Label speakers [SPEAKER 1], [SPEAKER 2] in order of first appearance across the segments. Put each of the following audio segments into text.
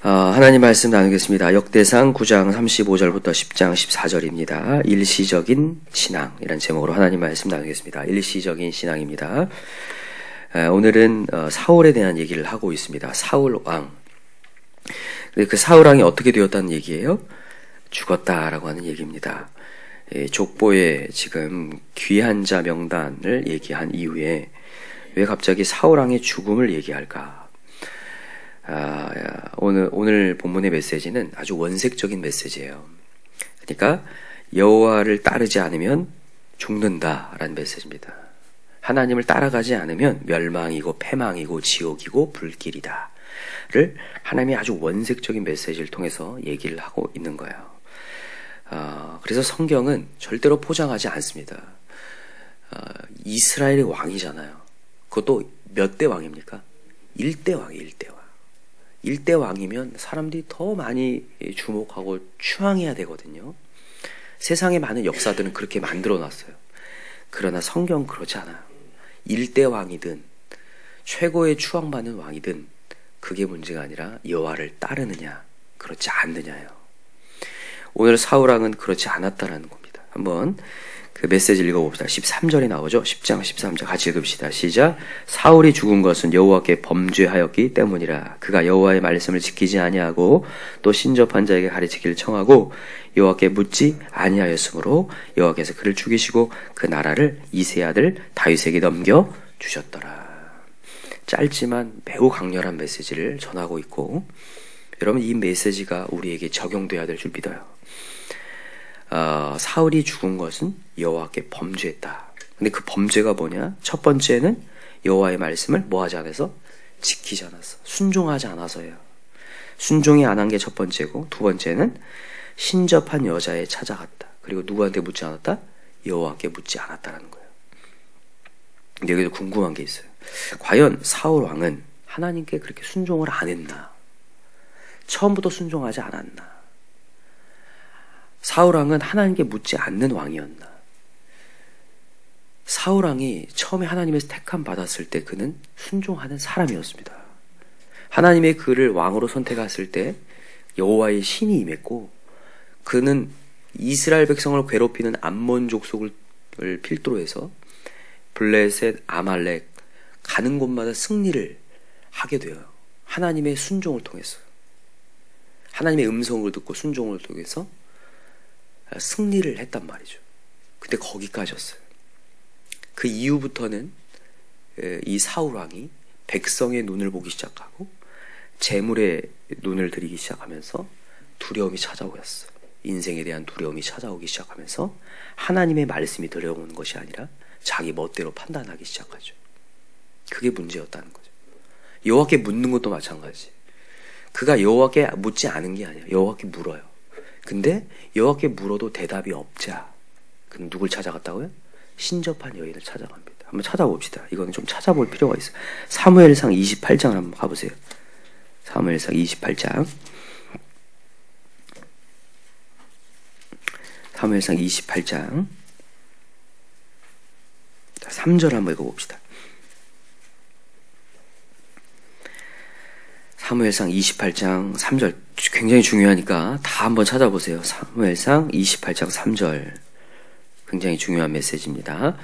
[SPEAKER 1] 하나님 말씀 나누겠습니다. 역대상 9장 35절부터 10장 14절입니다. 일시적인 신앙이라는 제목으로 하나님 말씀 나누겠습니다. 일시적인 신앙입니다. 오늘은 사울에 대한 얘기를 하고 있습니다. 사울 왕. 그 사울 왕이 어떻게 되었다는 얘기예요? 죽었다라고 하는 얘기입니다. 족보에 지금 귀한 자 명단을 얘기한 이후에 왜 갑자기 사울 왕의 죽음을 얘기할까? 오늘 본문의 메시지는 아주 원색적인 메시지예요. 그러니까 여호와를 따르지 않으면 죽는다라는 메시지입니다. 하나님을 따라가지 않으면 멸망이고 패망이고 지옥이고 불길이다를 하나님이 아주 원색적인 메시지를 통해서 얘기를 하고 있는 거예요. 그래서 성경은 절대로 포장하지 않습니다. 이스라엘의 왕이잖아요. 그것도 몇 대 왕입니까? 1대 왕이에요. 1대 왕. 1대 왕이면 사람들이 더 많이 주목하고 추앙해야 되거든요. 세상의 많은 역사들은 그렇게 만들어 놨어요. 그러나 성경은 그렇지 않아요. 1대 왕이든 최고의 추앙받는 왕이든 그게 문제가 아니라 여호와를 따르느냐 그렇지 않느냐예요. 오늘 사울왕은 그렇지 않았다라는 겁니다. 한번 그 메시지 읽어봅시다. 13절에 나오죠. 10장 13절 같이 읽읍시다. 시작. 사울이 죽은 것은 여호와께 범죄하였기 때문이라. 그가 여호와의 말씀을 지키지 아니하고 또 신접한 자에게 가르치기를 청하고 여호와께 묻지 아니하였으므로 여호와께서 그를 죽이시고 그 나라를 이새의 아들 다윗에게 넘겨 주셨더라. 짧지만 매우 강렬한 메시지를 전하고 있고, 여러분 이 메시지가 우리에게 적용돼야 될 줄 믿어요. 사울이 죽은 것은 여호와께 범죄했다. 근데 그 범죄가 뭐냐? 첫 번째는 여호와의 말씀을 뭐하지 않아서? 지키지 않았어. 순종하지 않아서예요. 순종이 안 한 게 첫 번째고, 두 번째는 신접한 여자에 찾아갔다. 그리고 누구한테 묻지 않았다? 여호와께 묻지 않았다라는 거예요. 근데 여기도 궁금한 게 있어요. 과연 사울 왕은 하나님께 그렇게 순종을 안 했나? 처음부터 순종하지 않았나? 사울왕은 하나님께 묻지 않는 왕이었나? 사울왕이 처음에 하나님에서 택함 받았을 때 그는 순종하는 사람이었습니다. 하나님의 그를 왕으로 선택했을 때 여호와의 신이 임했고, 그는 이스라엘 백성을 괴롭히는 암몬 족속을 필두로 해서 블레셋, 아말렉 가는 곳마다 승리를 하게 돼요. 하나님의 순종을 통해서, 하나님의 음성을 듣고 순종을 통해서 승리를 했단 말이죠. 근데 거기까지였어요. 그 이후부터는 이 사울왕이 백성의 눈을 보기 시작하고 재물에 눈을 들이기 시작하면서 두려움이 찾아오게 했어요. 인생에 대한 두려움이 찾아오기 시작하면서 하나님의 말씀이 들어오는 것이 아니라 자기 멋대로 판단하기 시작하죠. 그게 문제였다는 거죠. 여호와께 묻는 것도 마찬가지. 그가 여호와께 묻지 않은 게 아니에요. 여호와께 물어요. 근데 여호와께 물어도 대답이 없자 그는 누굴 찾아갔다고요? 신접한 여인을 찾아갑니다. 한번 찾아봅시다. 이거는 좀 찾아볼 필요가 있어요. 사무엘상 28장을 한번 가보세요. 사무엘상 28장. 사무엘상 28장 3절 한번 읽어봅시다. 사무엘상 28장 3절 굉장히 중요하니까 다 한번 찾아보세요. 사무엘상 28장 3절 굉장히 중요한 메시지입니다.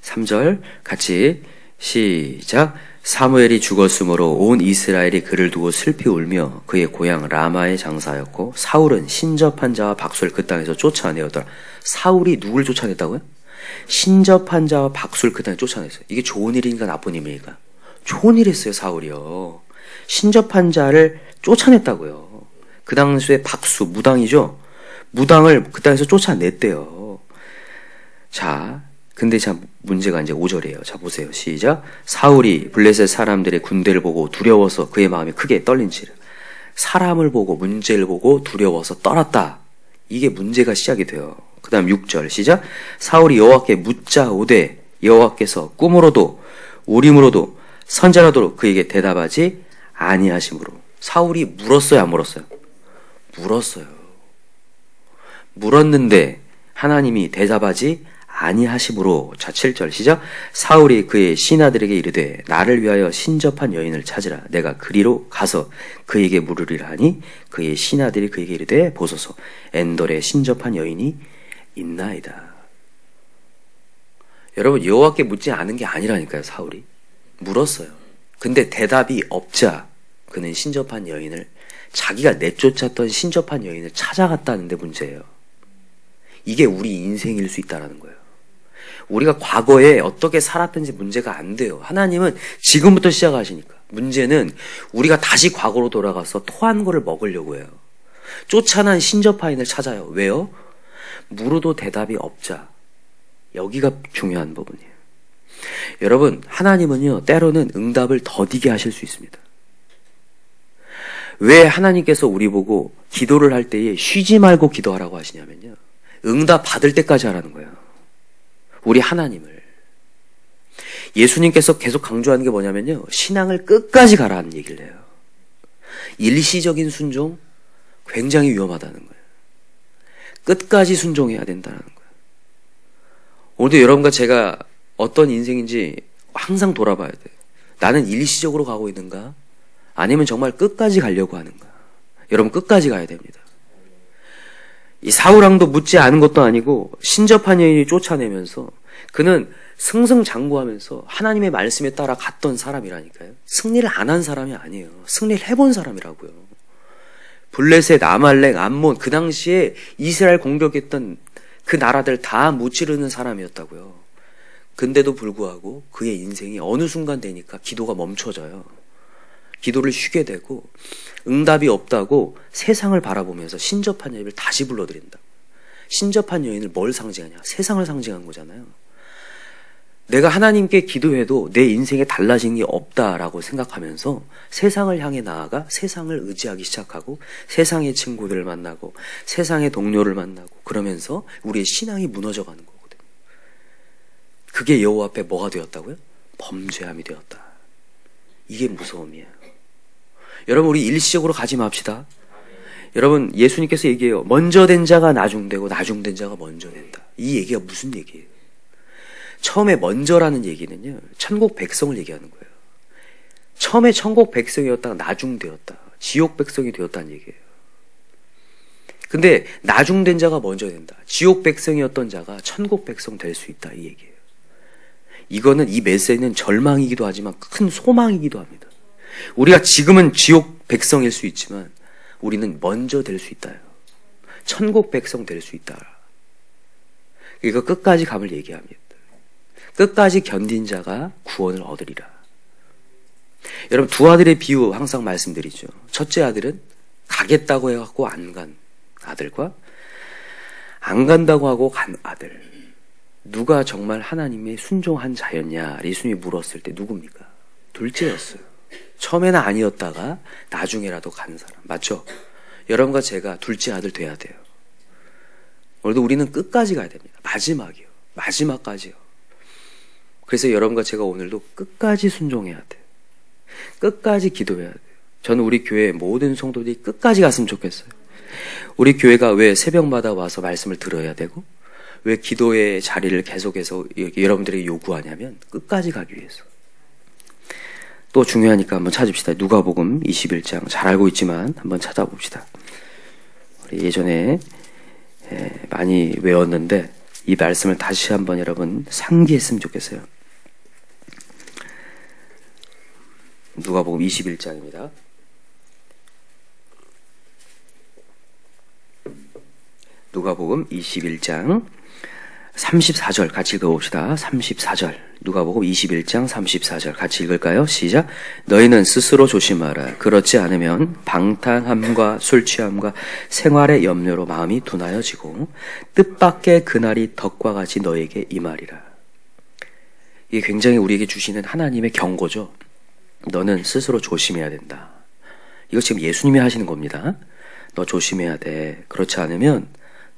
[SPEAKER 1] 3절 같이 시작. 사무엘이 죽었으므로 온 이스라엘이 그를 두고 슬피 울며 그의 고향 라마에 장사하였고 사울은 신접한 자와 박수를 그 땅에서 쫓아내었더라. 사울이 누굴 쫓아냈다고요? 신접한 자와 박수를 그 땅에 쫓아냈어요. 이게 좋은 일인가 나쁜 일입니까? 좋은 일 했어요. 사울이요. 신접한 자를 쫓아냈다고요. 그 당시에 박수, 무당이죠? 무당을 그 땅에서 쫓아냈대요. 자, 근데 문제가 이제 5절이에요. 자, 보세요. 시작. 사울이 블레셋 사람들의 군대를 보고 두려워서 그의 마음이 크게 떨린지라. 사람을 보고 문제를 보고 두려워서 떨었다. 이게 문제가 시작이 돼요. 그 다음 6절 시작. 사울이 여호와께 묻자 오되 여호와께서 꿈으로도 우림으로도 선자로도 그에게 대답하지 아니하심으로. 사울이 물었어요, 안 물었어요? 물었어요. 물었는데 하나님이 대답하지 아니하심으로. 자, 7절 시작. 사울이 그의 신하들에게 이르되 나를 위하여 신접한 여인을 찾으라. 내가 그리로 가서 그에게 물으리라 하니 그의 신하들이 그에게 이르되 보소서 엔돌에 신접한 여인이 있나이다. 여러분, 여호와께 묻지 않은 게 아니라니까요. 사울이 물었어요. 근데 대답이 없자 그는 신접한 여인을, 자기가 내쫓았던 신접한 여인을 찾아갔다는데 문제예요. 이게 우리 인생일 수 있다는 거예요. 우리가 과거에 어떻게 살았든지 문제가 안 돼요. 하나님은 지금부터 시작하시니까. 문제는 우리가 다시 과거로 돌아가서 토한 거를 먹으려고 해요. 쫓아난 신접하인을 찾아요. 왜요? 물어도 대답이 없자. 여기가 중요한 부분이에요. 여러분, 하나님은요, 때로는 응답을 더디게 하실 수 있습니다. 왜 하나님께서 우리 보고 기도를 할 때에 쉬지 말고 기도하라고 하시냐면요, 응답 받을 때까지 하라는 거예요. 우리 하나님을. 예수님께서 계속 강조하는 게 뭐냐면요, 신앙을 끝까지 가라는 얘기를 해요. 일시적인 순종 굉장히 위험하다는 거예요. 끝까지 순종해야 된다는 거예요. 오늘도 여러분과 제가 어떤 인생인지 항상 돌아봐야 돼요. 나는 일시적으로 가고 있는가? 아니면 정말 끝까지 가려고 하는가? 여러분, 끝까지 가야 됩니다. 이 사울왕도 묻지 않은 것도 아니고 신접한 여인이 쫓아내면서 그는 승승장구하면서 하나님의 말씀에 따라 갔던 사람이라니까요. 승리를 안 한 사람이 아니에요. 승리를 해본 사람이라고요. 블레셋, 아말렉, 암몬, 그 당시에 이스라엘 공격했던 그 나라들 다 무찌르는 사람이었다고요. 근데도 불구하고 그의 인생이 어느 순간 되니까 기도가 멈춰져요. 기도를 쉬게 되고 응답이 없다고 세상을 바라보면서 신접한 여인을 다시 불러들인다. 신접한 여인을 뭘 상징하냐? 세상을 상징한 거잖아요. 내가 하나님께 기도해도 내 인생에 달라진 게 없다라고 생각하면서 세상을 향해 나아가 세상을 의지하기 시작하고 세상의 친구들을 만나고 세상의 동료를 만나고 그러면서 우리의 신앙이 무너져가는 거거든요. 그게 여호와 앞에 뭐가 되었다고요? 범죄함이 되었다. 이게 무서움이에요. 여러분, 우리 일시적으로 가지 맙시다. 여러분, 예수님께서 얘기해요. 먼저 된 자가 나중되고 나중된 자가 먼저 된다. 이 얘기가 무슨 얘기예요? 처음에 먼저라는 얘기는요, 천국 백성을 얘기하는 거예요. 처음에 천국 백성이었다가 나중되었다. 지옥 백성이 되었다는 얘기예요. 근데 나중된 자가 먼저 된다. 지옥 백성이었던 자가 천국 백성 될 수 있다. 이 얘기예요. 이거는, 이 메시지는 절망이기도 하지만 큰 소망이기도 합니다. 우리가 지금은 지옥 백성일 수 있지만 우리는 먼저 될 수 있다요. 천국 백성 될 수 있다. 이거 끝까지 감을 얘기합니다. 끝까지 견딘 자가 구원을 얻으리라. 여러분, 두 아들의 비유 항상 말씀드리죠. 첫째 아들은 가겠다고 해갖고 안 간 아들과 안 간다고 하고 간 아들. 누가 정말 하나님의 순종한 자였냐? 예수님이 물었을 때 누굽니까? 둘째였어요. 처음에는 아니었다가 나중에라도 간 사람. 맞죠? 여러분과 제가 둘째 아들 돼야 돼요. 오늘도 우리는 끝까지 가야 됩니다. 마지막이요. 마지막까지요. 그래서 여러분과 제가 오늘도 끝까지 순종해야 돼요. 끝까지 기도해야 돼요. 저는 우리 교회 모든 성도들이 끝까지 갔으면 좋겠어요. 우리 교회가 왜 새벽마다 와서 말씀을 들어야 되고 왜 기도의 자리를 계속해서 여러분들에게 요구하냐면 끝까지 가기 위해서. 또 중요하니까 한번 찾읍시다. 누가복음 21장 잘 알고 있지만 한번 찾아봅시다. 우리 예전에 많이 외웠는데 이 말씀을 다시 한번 여러분 상기했으면 좋겠어요. 누가복음 21장입니다. 누가복음 21장 34절 같이 읽어봅시다. 34절 누가복음 21장 34절 같이 읽을까요? 시작. 너희는 스스로 조심하라. 그렇지 않으면 방탕함과 술취함과 생활의 염려로 마음이 둔하여지고 뜻밖의 그날이 덕과 같이 너에게 임하리라. 이게 굉장히 우리에게 주시는 하나님의 경고죠. 너는 스스로 조심해야 된다. 이거 지금 예수님이 하시는 겁니다. 너 조심해야 돼. 그렇지 않으면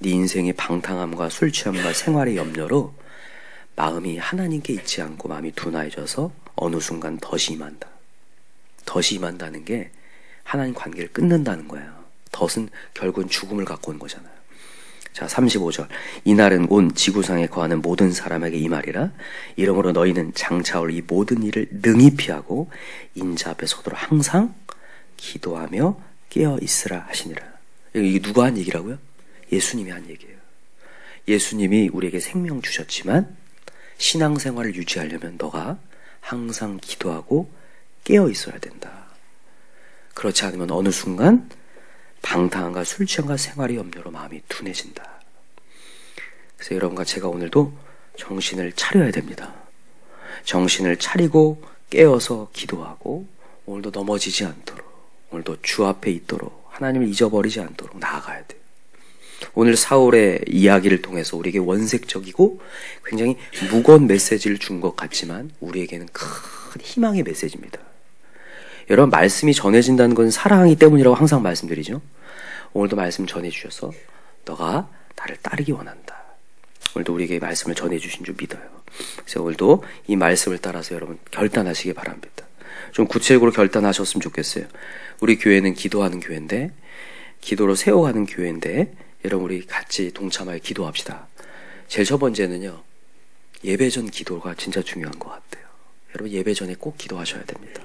[SPEAKER 1] 네 인생의 방탕함과 술취함과 생활의 염려로 마음이 하나님께 있지 않고 마음이 둔하여져서 어느 순간 덫이 임한다. 덫이 임한다는 게 하나님 관계를 끊는다는 거예요. 덫은 결국은 죽음을 갖고 온 거잖아요. 자, 35절. 이날은 온 지구상에 거하는 모든 사람에게 이 말이라. 이러므로 너희는 장차올 이 모든 일을 능히 피하고 인자 앞에 서도록 항상 기도하며 깨어 있으라 하시니라. 이게 누가 한 얘기라고요? 예수님이 한 얘기예요. 예수님이 우리에게 생명 주셨지만 신앙생활을 유지하려면 너가 항상 기도하고 깨어 있어야 된다. 그렇지 않으면 어느 순간 방탕함과 술 취함과 생활의 염려로 마음이 둔해진다. 그래서 여러분과 제가 오늘도 정신을 차려야 됩니다. 정신을 차리고 깨어서 기도하고 오늘도 넘어지지 않도록, 오늘도 주 앞에 있도록, 하나님을 잊어버리지 않도록 나아가야 돼요. 오늘 사울의 이야기를 통해서 우리에게 원색적이고 굉장히 무거운 메시지를 준 것 같지만 우리에게는 큰 희망의 메시지입니다. 여러분, 말씀이 전해진다는 건 사랑하기 때문이라고 항상 말씀드리죠. 오늘도 말씀 전해주셔서 너가 나를 따르기 원한다. 오늘도 우리에게 말씀을 전해주신 줄 믿어요. 그래서 오늘도 이 말씀을 따라서 여러분 결단하시기 바랍니다. 좀 구체적으로 결단하셨으면 좋겠어요. 우리 교회는 기도하는 교회인데, 기도로 세워가는 교회인데, 여러분 우리 같이 동참하여 기도합시다. 제일 첫 번째는요, 예배 전 기도가 진짜 중요한 것 같아요. 여러분 예배 전에 꼭 기도하셔야 됩니다.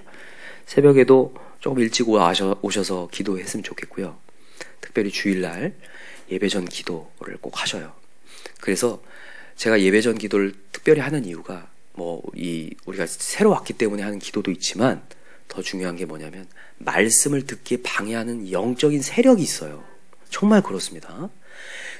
[SPEAKER 1] 새벽에도 조금 일찍 오셔서 기도했으면 좋겠고요. 특별히 주일날 예배 전 기도를 꼭 하셔요. 그래서 제가 예배 전 기도를 특별히 하는 이유가 우리가 새로 왔기 때문에 하는 기도도 있지만 더 중요한 게 뭐냐면 말씀을 듣기에 방해하는 영적인 세력이 있어요. 정말 그렇습니다.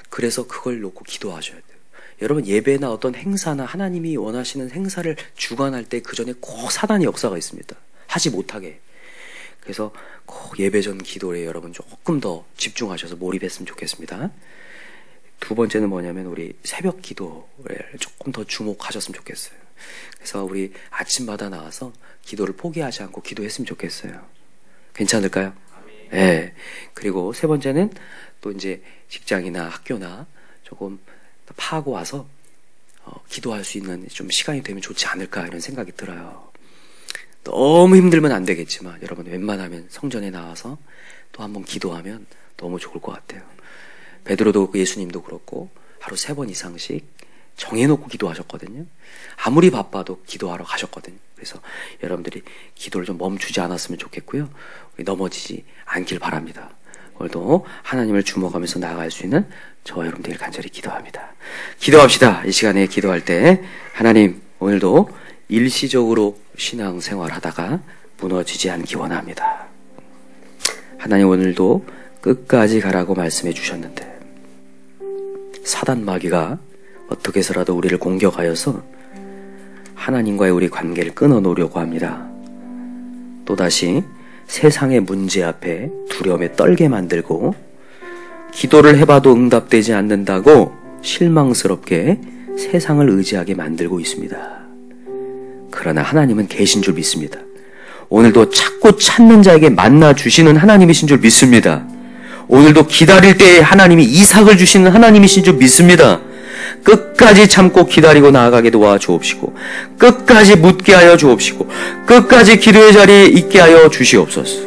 [SPEAKER 1] 그래서 그걸 놓고 기도하셔야 돼요. 여러분 예배나 어떤 행사나 하나님이 원하시는 행사를 주관할 때 그 전에 꼭 사단의 역사가 있습니다. 하지 못하게. 그래서 꼭 예배 전 기도에 여러분 조금 더 집중하셔서 몰입했으면 좋겠습니다. 두 번째는 뭐냐면 우리 새벽 기도에 조금 더 주목하셨으면 좋겠어요. 그래서 우리 아침마다 나와서 기도를 포기하지 않고 기도했으면 좋겠어요. 괜찮을까요? 네. 그리고 세 번째는 또 이제 직장이나 학교나 조금 파하고 와서 기도할 수 있는 좀 시간이 되면 좋지 않을까 이런 생각이 들어요. 너무 힘들면 안 되겠지만 여러분 웬만하면 성전에 나와서 또 한번 기도하면 너무 좋을 것 같아요. 베드로도 그렇고 예수님도 그렇고 하루 3번 이상씩 정해놓고 기도하셨거든요. 아무리 바빠도 기도하러 가셨거든요. 그래서 여러분들이 기도를 좀 멈추지 않았으면 좋겠고요. 우리 넘어지지 않길 바랍니다. 오늘도 하나님을 주목하면서 나아갈 수 있는 저와 여러분들 간절히 기도합니다. 기도합시다. 이 시간에 기도할 때 하나님 오늘도 일시적으로 신앙생활 하다가 무너지지 않기 원합니다. 하나님 오늘도 끝까지 가라고 말씀해 주셨는데 사단 마귀가 어떻게 해서라도 우리를 공격하여서 하나님과의 우리 관계를 끊어놓으려고 합니다. 또다시 세상의 문제 앞에 두려움에 떨게 만들고 기도를 해봐도 응답되지 않는다고 실망스럽게 세상을 의지하게 만들고 있습니다. 그러나 하나님은 계신 줄 믿습니다. 오늘도 찾고 찾는 자에게 만나 주시는 하나님이신 줄 믿습니다. 오늘도 기다릴 때에 하나님이 이삭을 주시는 하나님이신 줄 믿습니다. 끝까지 참고 기다리고 나아가게 도와주옵시고 끝까지 묻게 하여 주옵시고 끝까지 기도의 자리에 있게 하여 주시옵소서.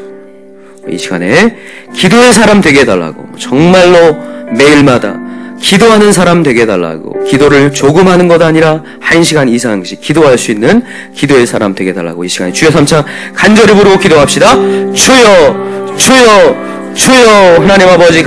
[SPEAKER 1] 이 시간에 기도의 사람 되게 해달라고, 정말로 매일마다 기도하는 사람 되게 해달라고, 기도를 조금 하는 것 아니라 1시간 이상씩 기도할 수 있는 기도의 사람 되게 해달라고 이 시간에 주여 3차 간절히 부르고 기도합시다. 주여 주여 주여. 하나님 아버지